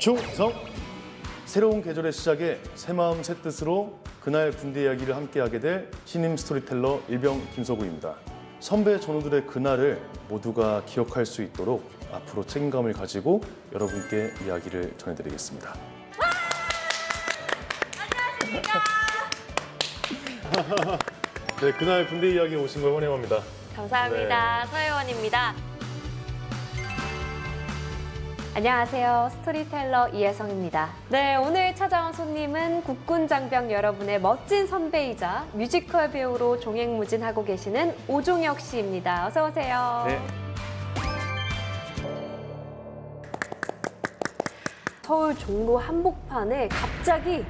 충성! 새로운 계절의 시작에 새 마음 새 뜻으로 그날 군대 이야기를 함께하게 될 신임 스토리텔러 일병 김서구입니다. 선배 전우들의 그날을 모두가 기억할 수 있도록 앞으로 책임감을 가지고 여러분께 이야기를 전해드리겠습니다. 네, 그날 군대 이야기에 오신 걸 환영합니다. 감사합니다. 서혜원입니다. 안녕하세요. 스토리텔러 이혜성입니다. 네, 오늘 찾아온 손님은 국군 장병 여러분의 멋진 선배이자 뮤지컬 배우로 종횡무진하고 계시는 오종혁 씨입니다. 어서 오세요. 네. 서울 종로 한복판에 갑자기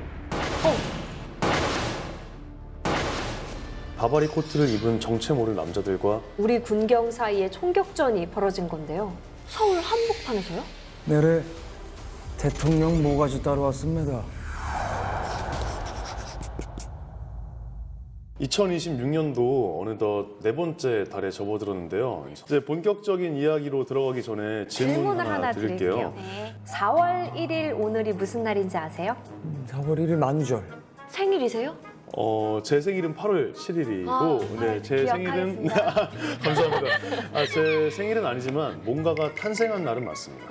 바바리 코트를 입은 정체 모를 남자들과 우리 군경 사이에 총격전이 벌어진 건데요. 서울 한복판에서요? 내래 대통령 모가지 따라왔습니다. 2026년도 어느덧 네 번째 달에 접어들었는데요. 이제 본격적인 이야기로 들어가기 전에 질문 하나 드릴게요. 네. 4월 1일 오늘이 무슨 날인지 아세요? 4월 1일 만우절. 생일이세요? 제 생일은 8월 7일이고, 아, 네, 제 생일은 기억하겠습니다. 감사합니다. 제 생일은 아니지만 뭔가가 탄생한 날은 맞습니다.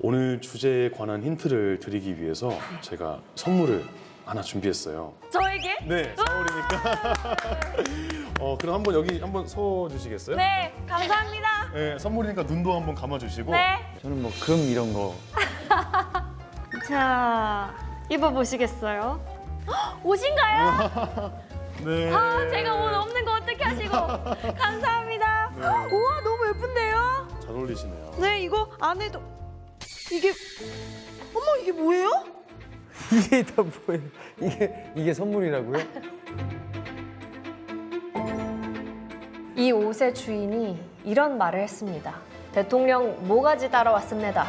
오늘 주제에 관한 힌트를 드리기 위해서 제가 선물을 하나 준비했어요. 저에게? 네, 4월이니까. 그럼 한번 여기 한번 서 주시겠어요? 네, 감사합니다. 네, 선물이니까 눈도 한번 감아주시고. 네. 저는 뭐 금 이런 거. 자, 입어보시겠어요? 옷인가요? 네. 아, 제가 옷 없는 거 어떻게 하시고. 감사합니다. 네. 우와, 너무 예쁜데요? 잘 어울리시네요. 네, 이거 안에도 이게 어머 이게 뭐예요? 이게 다 뭐예요? 이게 선물이라고요? 이 옷의 주인이 이런 말을 했습니다. 대통령 모가지 따라왔습니다.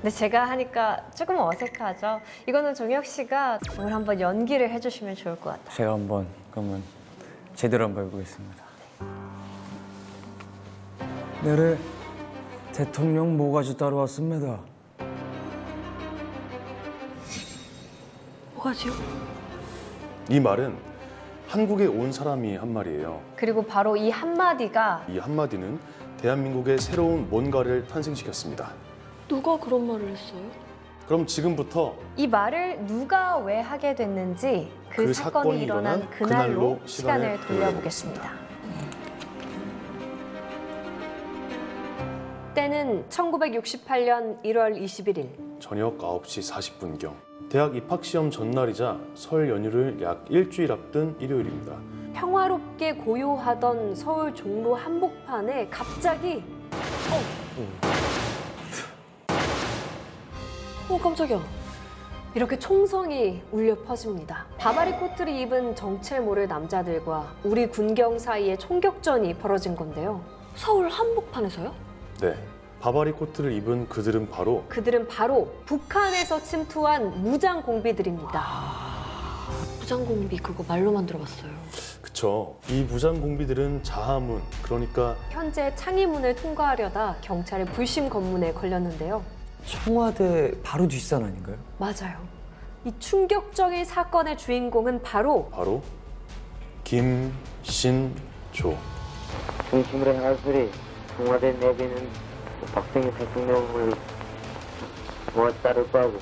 근데 제가 하니까 조금 어색하죠? 이거는 종혁 씨가 오늘 한번 연기를 해주시면 좋을 것 같아요. 제가 한번 그러면 제대로 한번 해보겠습니다. 내래 대통령 모가지 따라왔습니다. 뭐가지요? 이 말은 한국에 온 사람이 한 말이에요. 그리고 바로 이 한마디가 이 한마디는 대한민국의 새로운 뭔가를 탄생시켰습니다. 누가 그런 말을 했어요? 그럼 지금부터 이 말을 누가 왜 하게 됐는지 그 사건이 일어난 그날로 시간을 돌려보겠습니다. 때는 1968년 1월 21일. 저녁 9시 40분경 대학 입학시험 전날이자 설 연휴를 약 일주일 앞둔 일요일입니다. 평화롭게 고요하던 서울 종로 한복판에 갑자기 깜짝이야. 이렇게 총성이 울려 퍼집니다. 바바리 코트를 입은 정체 모를 남자들과 우리 군경 사이에 총격전이 벌어진 건데요. 서울 한복판에서요? 네, 바바리 코트를 입은 그들은 바로 북한에서 침투한 무장 공비들입니다. 무장공비 그거 말로만 들어봤어요. 그쵸. 이 무장 공비들은 자하문, 그러니까 현재 창의문을 통과하려다 경찰의 불심 검문에 걸렸는데요. 청와대 바로 뒷산 아닌가요? 맞아요. 이 충격적인 사건의 주인공은 바로 김신조. 중심으로 향할 소리 청와대 내비는 박정희 대통령을 모아따를 거하고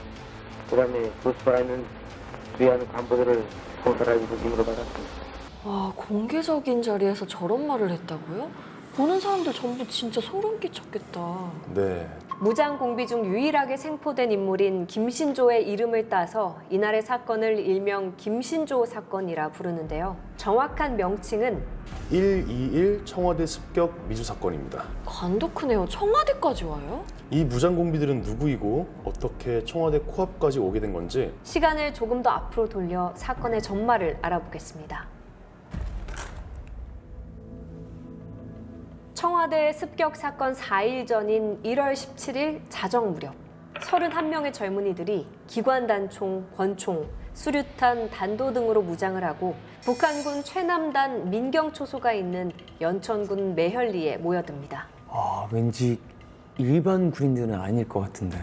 그 다음에 부스파에 있는 주요한 간부들을 총살할 부짐으로 받았습니다. 와, 공개적인 자리에서 저런 말을 했다고요? 보는 사람들 전부 진짜 소름 끼쳤겠다. 네, 무장 공비 중 유일하게 생포된 인물인 김신조의 이름을 따서 이날의 사건을 일명 김신조 사건이라 부르는데요. 정확한 명칭은 121 청와대 습격 미수 사건입니다. 관도 크네요. 청와대까지 와요? 이 무장 공비들은 누구이고 어떻게 청와대 코앞까지 오게 된 건지 시간을 조금 더 앞으로 돌려 사건의 전말을 알아보겠습니다. 청와대 습격 사건 4일 전인 1월 17일 자정 무렵 31명의 젊은이들이 기관단총, 권총, 수류탄, 단도 등으로 무장을 하고 북한군 최남단 민경초소가 있는 연천군 매현리에 모여듭니다. 왠지 일반 군인들은 아닐 것 같은데.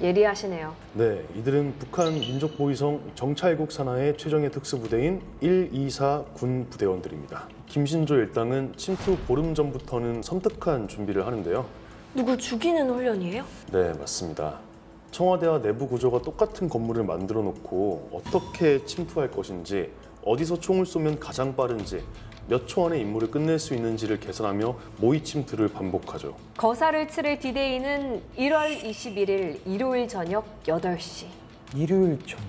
예리하시네요. 네, 이들은 북한 민족보위성 정찰국 산하의 최정예 특수부대인 124 군 부대원들입니다. 김신조 일당은 침투 보름 전부터는 섬뜩한 준비를 하는데요. 누굴 죽이는 훈련이에요? 네, 맞습니다. 청와대와 내부 구조가 똑같은 건물을 만들어 놓고 어떻게 침투할 것인지, 어디서 총을 쏘면 가장 빠른지, 몇 초 안에 임무를 끝낼 수 있는지를 계산하며 모의 침투를 반복하죠. 거사를 치를 디데이는 1월 21일 일요일 저녁 8시. 일요일 저녁.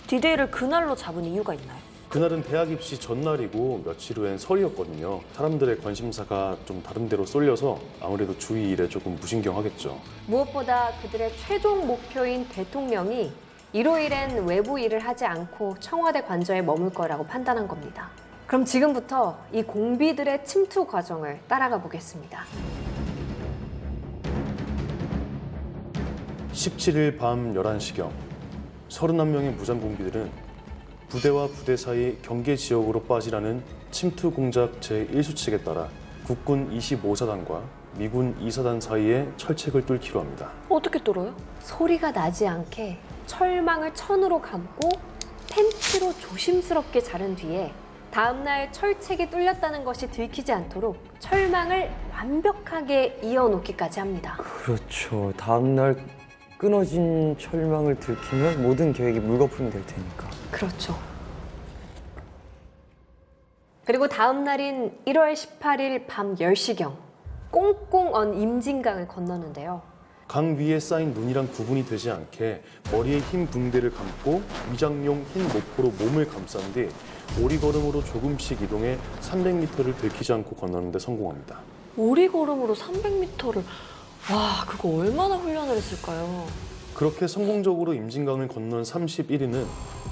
디데이를 그날로 잡은 이유가 있나요? 그날은 대학 입시 전날이고 며칠 후엔 설이었거든요. 사람들의 관심사가 좀 다른 데로 쏠려서 아무래도 주의 일에 조금 무신경하겠죠. 무엇보다 그들의 최종 목표인 대통령이 일요일엔 외부 일을 하지 않고 청와대 관저에 머물 거라고 판단한 겁니다. 그럼 지금부터 이 공비들의 침투 과정을 따라가 보겠습니다. 17일 밤 11시경 31명의 무장공비들은 부대와 부대 사이 경계 지역으로 빠지라는 침투 공작 제1수칙에 따라 국군 25사단과 미군 2사단 사이에 철책을 뚫기로 합니다. 어떻게 뚫어요? 소리가 나지 않게 철망을 천으로 감고 펜치로 조심스럽게 자른 뒤에 다음날 철책이 뚫렸다는 것이 들키지 않도록 철망을 완벽하게 이어놓기까지 합니다. 그렇죠. 다음날 끊어진 철망을 들키면 모든 계획이 물거품이 될 테니까. 그렇죠. 그리고 다음 날인 1월 18일 밤 10시경 꽁꽁 언 임진강을 건너는데요. 강 위에 쌓인 눈이랑 구분이 되지 않게 머리에 흰 붕대를 감고 위장용 흰 모포로 몸을 감싼 뒤 오리걸음으로 조금씩 이동해 300m를 들키지 않고 건너는 데 성공합니다. 오리걸음으로 300m를 와, 그거 얼마나 훈련을 했을까요? 그렇게 성공적으로 임진강을 건넌 31인은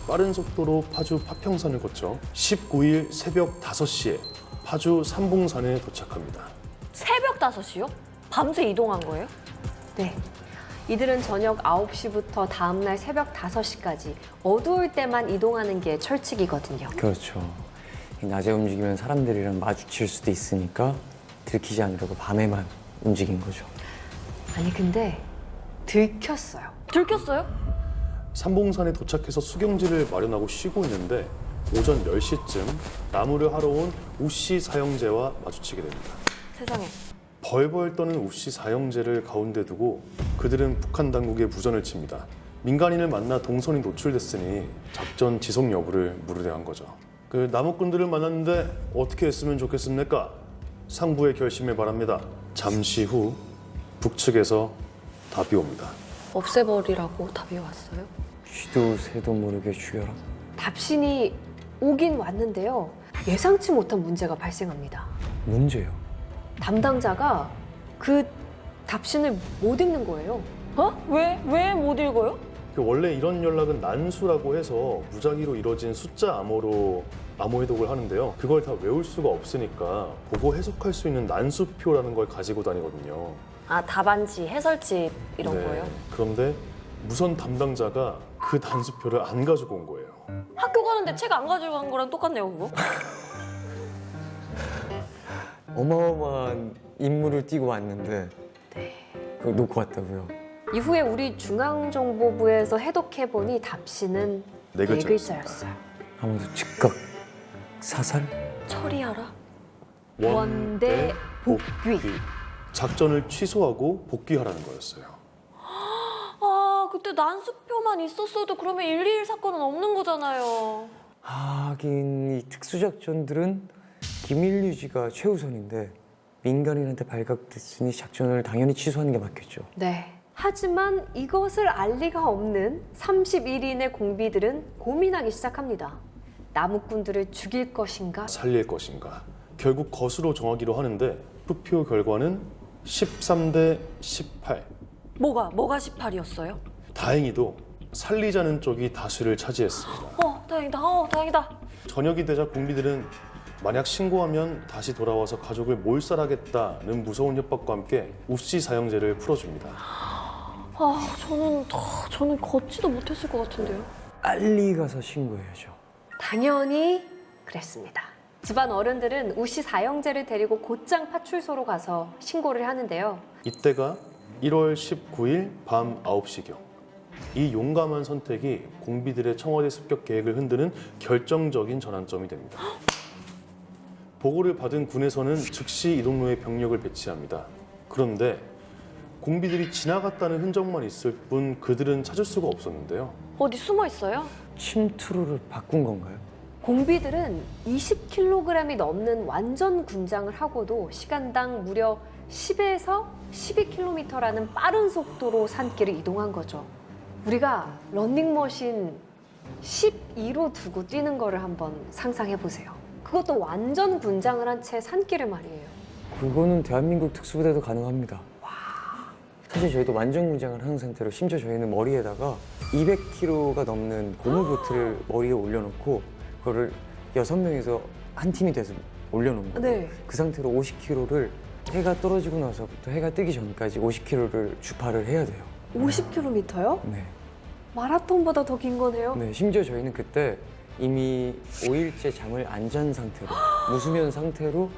빠른 속도로 파주 파평산을 거쳐 19일 새벽 5시에 파주 삼봉산에 도착합니다. 새벽 5시요? 밤새 이동한 거예요? 네. 이들은 저녁 9시부터 다음날 새벽 5시까지 어두울 때만 이동하는 게 철칙이거든요. 그렇죠. 낮에 움직이면 사람들이랑 마주칠 수도 있으니까 들키지 않으려고 밤에만 움직인 거죠. 아니 근데 들켰어요. 들켰어요? 삼봉산에 도착해서 수경지를 마련하고 쉬고 있는데 오전 10시쯤 나무를 하러 온 우씨 사형제와 마주치게 됩니다. 세상에. 벌벌 떠는 우씨 사형제를 가운데 두고 그들은 북한 당국에 무전을 칩니다. 민간인을 만나 동선이 노출됐으니 작전 지속 여부를 물으려 한 거죠. 그 나무꾼들을 만났는데 어떻게 했으면 좋겠습니까? 상부의 결심을 바랍니다. 잠시 후 북측에서 답이 옵니다. 없애버리라고 답이 왔어요? 쥐도 새도 모르게 죽여라. 답신이 오긴 왔는데요. 예상치 못한 문제가 발생합니다. 문제요. 담당자가 그 답신을 못 읽는 거예요. 어? 왜 못 읽어요? 원래 이런 연락은 난수라고 해서 무작위로 이뤄진 숫자 암호로 암호 해독을 하는데요. 그걸 다 외울 수가 없으니까 보고 해석할 수 있는 난수표라는 걸 가지고 다니거든요. 아, 답안지, 해설집 이런 네. 거예요? 그런데 무선 담당자가 그 난수표를 안 가지고 온 거예요. 학교 가는데 책 안 가지고 간 거랑 똑같네요, 그거? 어마어마한 임무를 띄고 왔는데 그걸 놓고 왔다고요. 이후에 우리 중앙정보부에서 해독해보니 답신은 네 네 글자였습니다. 글자였어요. 아무도 즉각 사살? 처리하라? 원대 복귀. 작전을 취소하고 복귀하라는 거였어요. 아, 그때 난수표만 있었어도 그러면 121 사건은 없는 거잖아요. 하긴 이 특수작전들은 기밀 유지가 최우선인데 민간인한테 발각됐으니 작전을 당연히 취소하는 게 맞겠죠. 네. 하지만 이것을 알 리가 없는 31인의 공비들은 고민하기 시작합니다. 나무꾼들을 죽일 것인가? 살릴 것인가. 결국 거수로 정하기로 하는데 투표 결과는 13대 18. 뭐가 18이었어요? 다행히도 살리자는 쪽이 다수를 차지했습니다. 다행이다. 저녁이 되자 공비들은 만약 신고하면 다시 돌아와서 가족을 몰살하겠다는 무서운 협박과 함께 우씨 사형제를 풀어줍니다. 아, 저는 걷지도 못했을 것 같은데요. 빨리 가서 신고해야죠. 당연히 그랬습니다. 집안 어른들은 우씨 사형제를 데리고 곧장 파출소로 가서 신고를 하는데요. 이때가 1월 19일 밤 9시경. 이 용감한 선택이 공비들의 청와대 습격 계획을 흔드는 결정적인 전환점이 됩니다. 보고를 받은 군에서는 즉시 이동로에 병력을 배치합니다. 그런데 공비들이 지나갔다는 흔적만 있을 뿐 그들은 찾을 수가 없었는데요. 어디 숨어 있어요? 침투로를 바꾼 건가요? 공비들은 20kg이 넘는 완전 군장을 하고도 시간당 무려 10에서 12km라는 빠른 속도로 산길을 이동한 거죠. 우리가 런닝머신 12로 두고 뛰는 거를 한번 상상해 보세요. 그것도 완전 군장을 한 채 산길을 말이에요. 그거는 대한민국 특수부대도 가능합니다. 사실 저희도 완전 군장을 한 상태로 심지어 저희는 머리에다가 200kg가 넘는 고무보트를 머리에 올려놓고 그거를 6명이서 한 팀이 돼서 올려놓은 거예요. 네. 그 상태로 50kg를 해가 떨어지고 나서부터 해가 뜨기 전까지 50km를 주파를 해야 돼요. 50km요? 네. 마라톤보다 더 긴 거네요. 네, 심지어 저희는 그때 이미 5일째 잠을 안 잔 상태로 무수면 상태로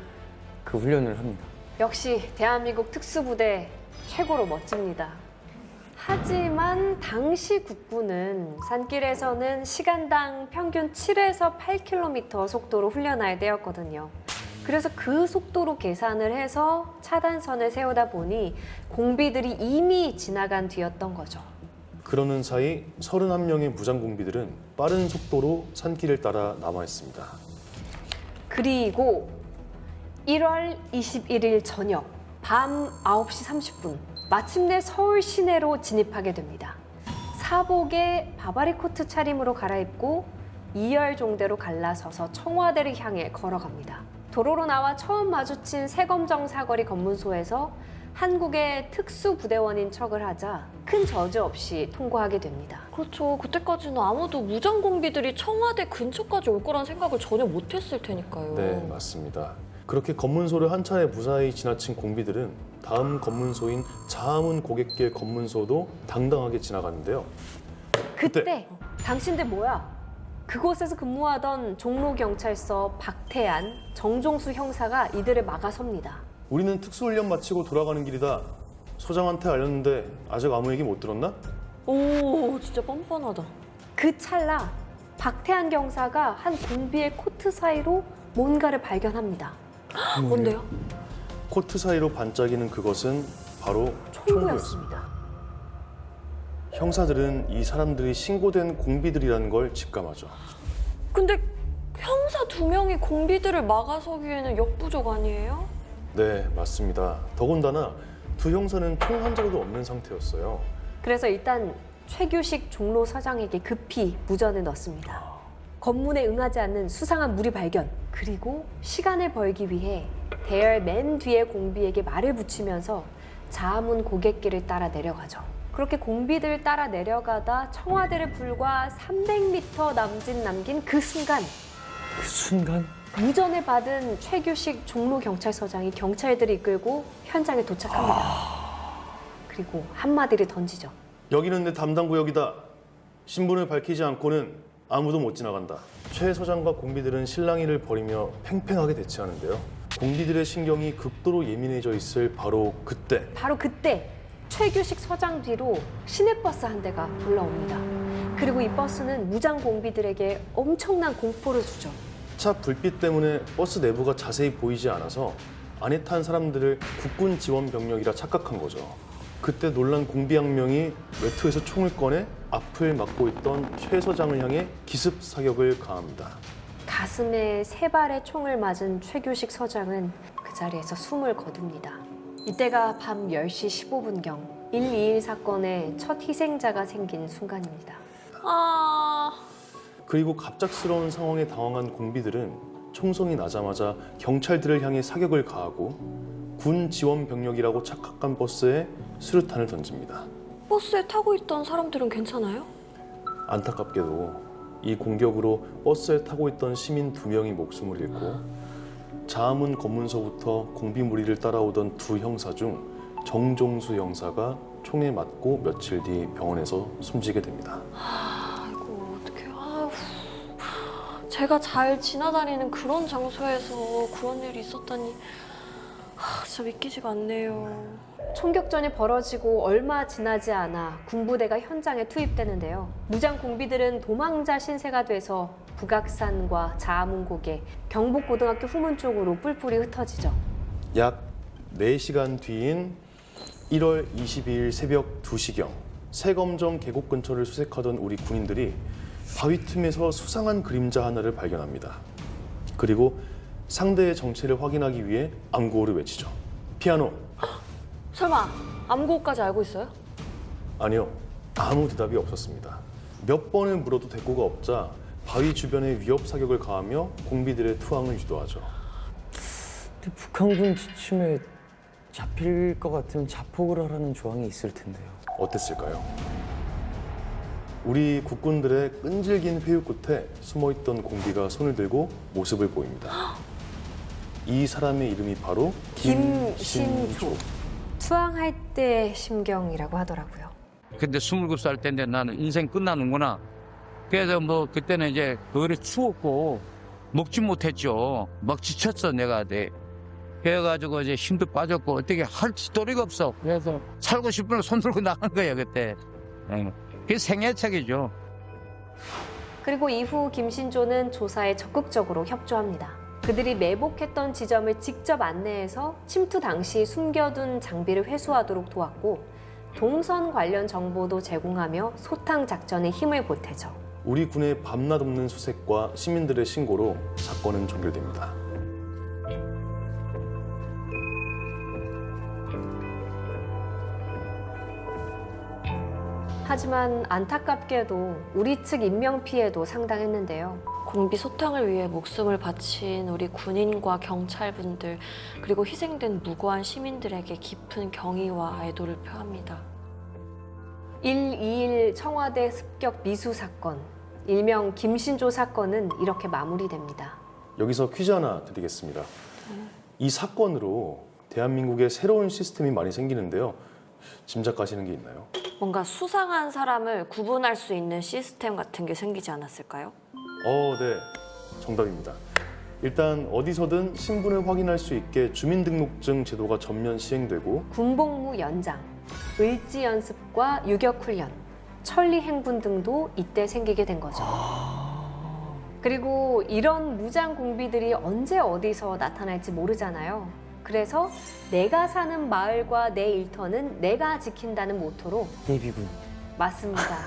그 훈련을 합니다. 역시 대한민국 특수부대 최고로 멋집니다. 하지만 당시 국군은 산길에서는 시간당 평균 7에서 8km 속도로 훈련해야 되었거든요. 그래서 그 속도로 계산을 해서 차단선을 세우다 보니 공비들이 이미 지나간 뒤였던 거죠. 그러는 사이 31명의 무장 공비들은 빠른 속도로 산길을 따라 남아 있습니다. 그리고 1월 21일 저녁 밤 9시 30분 마침내 서울 시내로 진입하게 됩니다. 사복에 바바리 코트 차림으로 갈아입고 2열 종대로 갈라서서 청와대를 향해 걸어갑니다. 도로로 나와 처음 마주친 세검정 사거리 검문소에서 한국의 특수부대원인 척을 하자 큰 저주 없이 통과하게 됩니다. 그렇죠. 그때까지는 아무도 무장공비들이 청와대 근처까지 올 거란 생각을 전혀 못했을 테니까요. 네, 맞습니다. 그렇게 검문소를 한 차례 무사히 지나친 공비들은 다음 검문소인 자문 고객길 검문소도 당당하게 지나갔는데요. 그때 당신들 뭐야? 그곳에서 근무하던 종로경찰서 박태안, 정종수 형사가 이들을 막아섭니다. 우리는 특수훈련 마치고 돌아가는 길이다. 소장한테 알렸는데 아직 아무 얘기 못 들었나? 오, 진짜 뻔뻔하다. 그 찰나 박태안 경사가 한 공비의 코트 사이로 뭔가를 발견합니다. 뭔데요? 코트 사이로 반짝이는 그것은 바로 총구였습니다. 총구였습니다. 형사들은 이 사람들이 신고된 공비들이라는 걸 직감하죠. 근데 형사 2명이 공비들을 막아서기에는 역부족 아니에요? 네, 맞습니다. 더군다나 두 형사는 총 한 자루도 없는 상태였어요. 그래서 일단 최규식 종로서장에게 급히 무전을 넣습니다. 검문에 응하지 않는 수상한 무리 발견, 그리고 시간을 벌기 위해 대열 맨 뒤에 공비에게 말을 붙이면서 자문 고갯길을 따라 내려가죠. 그렇게 공비들 따라 내려가다 청와대를 불과 300m 남짓 남긴 그 순간 그 순간 무전을 받은 최규식 종로경찰서장이 경찰들을 이끌고 현장에 도착합니다. 그리고 한마디를 던지죠. 여기는 내 담당 구역이다. 신분을 밝히지 않고는 아무도 못 지나간다. 최 서장과 공비들은 실랑이를 벌이며 팽팽하게 대치하는데요. 공비들의 신경이 극도로 예민해져 있을 바로 그때 바로 그때 최규식 서장 뒤로 시내버스 한 대가 올라옵니다. 그리고 이 버스는 무장 공비들에게 엄청난 공포를 주죠. 차 불빛 때문에 버스 내부가 자세히 보이지 않아서 안에 탄 사람들을 국군 지원 병력이라 착각한 거죠. 그때 놀란 공비 한 명이 외투에서 총을 꺼내 앞을 막고 있던 최 서장을 향해 기습 사격을 가합니다. 가슴에 3발의 총을 맞은 최규식 서장은 그 자리에서 숨을 거둡니다. 이때가 밤 10시 15분경 121 사건의 첫 희생자가 생긴 순간입니다. 그리고 갑작스러운 상황에 당황한 공비들은 총성이 나자마자 경찰들을 향해 사격을 가하고 군 지원 병력이라고 착각한 버스에 수류탄을 던집니다. 버스에 타고 있던 사람들은 괜찮아요? 안타깝게도 이 공격으로 버스에 타고 있던 시민 2명이 목숨을 잃고 자문 검문소부터 공비 무리를 따라오던 두 형사 중 정종수 형사가 총에 맞고 며칠 뒤 병원에서 숨지게 됩니다. 아이고, 어떡해요. 아휴. 제가 잘 지나다니는 그런 장소에서 그런 일이 있었다니. 진짜 믿기지가 않네요. 총격전이 벌어지고 얼마 지나지 않아 군부대가 현장에 투입되는데요. 무장 공비들은 도망자 신세가 돼서 북악산과 자아문고개, 경북고등학교 후문 쪽으로 뿔뿔이 흩어지죠. 약 4시간 뒤인 1월 22일 새벽 2시경 새검정 계곡 근처를 수색하던 우리 군인들이 바위 틈에서 수상한 그림자 하나를 발견합니다. 그리고 상대의 정체를 확인하기 위해 암구호를 외치죠. 피아노. 설마 암고까지 알고 있어요? 아니요. 아무 대답이 없었습니다. 몇 번을 물어도 대꾸가 없자 바위 주변에 위협 사격을 가하며 공비들의 투항을 유도하죠. 근데 북한군 지침에 잡힐 것 같으면 자폭을 하라는 조항이 있을 텐데요. 어땠을까요? 우리 국군들의 끈질긴 회유 끝에 숨어있던 공비가 손을 들고 모습을 보입니다. 이 사람의 이름이 바로 김신조. 투항할 때 심경이라고 하더라고요. 근데 27살 때인데 나는 인생 끝나는구나. 그래서 뭐 그때는 이제 그거를 추웠고 먹지 못했죠. 막 지쳤어 내가. 그래가지고 이제 힘도 빠졌고 어떻게 할 짓도리가 없어. 그래서 살고 싶으면 손 들고 나간 거야 그때. 그게 생애착이죠. 그리고 이후 김신조는 조사에 적극적으로 협조합니다. 그들이 매복했던 지점을 직접 안내해서 침투 당시 숨겨둔 장비를 회수하도록 도왔고 동선 관련 정보도 제공하며 소탕 작전에 힘을 보태죠. 우리 군의 밤낮 없는 수색과 시민들의 신고로 사건은 종결됩니다. 하지만 안타깝게도 우리 측 인명 피해도 상당했는데요. 공비 소탕을 위해 목숨을 바친 우리 군인과 경찰분들 그리고 희생된 무고한 시민들에게 깊은 경의와 애도를 표합니다. 1.21 청와대 습격 미수 사건, 일명 김신조 사건은 이렇게 마무리됩니다. 여기서 퀴즈 하나 드리겠습니다. 이 사건으로 대한민국에 새로운 시스템이 많이 생기는데요. 짐작가시는 게 있나요? 뭔가 수상한 사람을 구분할 수 있는 시스템 같은 게 생기지 않았을까요? 네. 정답입니다. 일단 어디서든 신분을 확인할 수 있게 주민등록증 제도가 전면 시행되고 군복무 연장, 을지 연습과 유격 훈련, 천리 행군 등도 이때 생기게 된 거죠. 그리고 이런 무장 공비들이 언제 어디서 나타날지 모르잖아요. 그래서 내가 사는 마을과 내 일터는 내가 지킨다는 모토로 예비군. 맞습니다.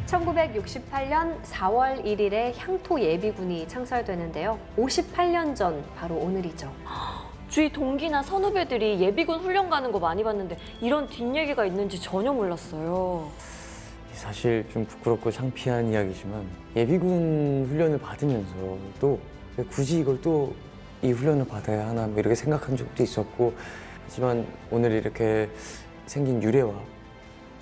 1968년 4월 1일에 향토 예비군이 창설되는데요. 58년 전 바로 오늘이죠. 주위 동기나 선후배들이 예비군 훈련 가는 거 많이 봤는데 이런 뒷얘기가 있는지 전혀 몰랐어요. 사실 좀 부끄럽고 창피한 이야기지만 예비군 훈련을 받으면서도 왜 굳이 이걸 또 이 훈련을 받아야 하나 뭐 이렇게 생각한 적도 있었고 하지만 오늘 이렇게 생긴 유래와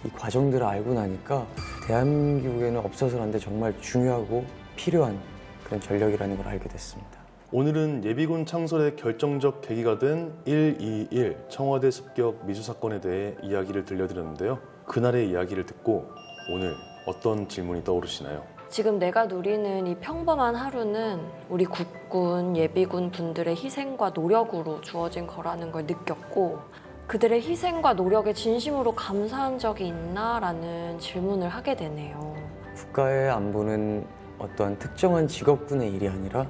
이 과정들을 알고 나니까 대한민국에는 없어서는 안 돼 정말 중요하고 필요한 그런 전력이라는 걸 알게 됐습니다. 오늘은 예비군 창설의 결정적 계기가 된 1.21 청와대 습격 미수 사건에 대해 이야기를 들려드렸는데요. 그날의 이야기를 듣고 오늘 어떤 질문이 떠오르시나요? 지금 내가 누리는 이 평범한 하루는 우리 국군, 예비군 분들의 희생과 노력으로 주어진 거라는 걸 느꼈고 그들의 희생과 노력에 진심으로 감사한 적이 있나라는 질문을 하게 되네요. 국가의 안보는 어떠한 특정한 직업군의 일이 아니라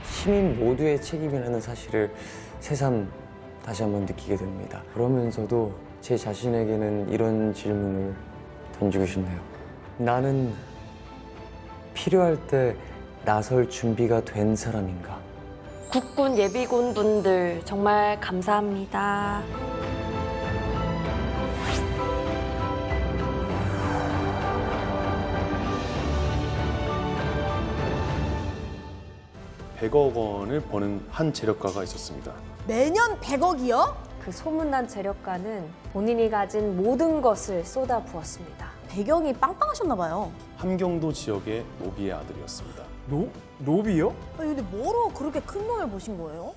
시민 모두의 책임이라는 사실을 새삼 다시 한번 느끼게 됩니다. 그러면서도 제 자신에게는 이런 질문을 던지고 싶네요. 나는 필요할 때 나설 준비가 된 사람인가? 국군, 예비군 분들 정말 감사합니다. (100억 원을) 버는 한 재력가가 있었습니다. 매년 100억이요? 그 소문난 재력가는 본인이 가진 모든 것을 쏟아부었습니다. 배경이 빵빵하셨나 봐요. 함경도 지역의 노비의 아들이었습니다. 노비요? 아니, 근데 뭐로 그렇게 큰 돈을 버신 거예요?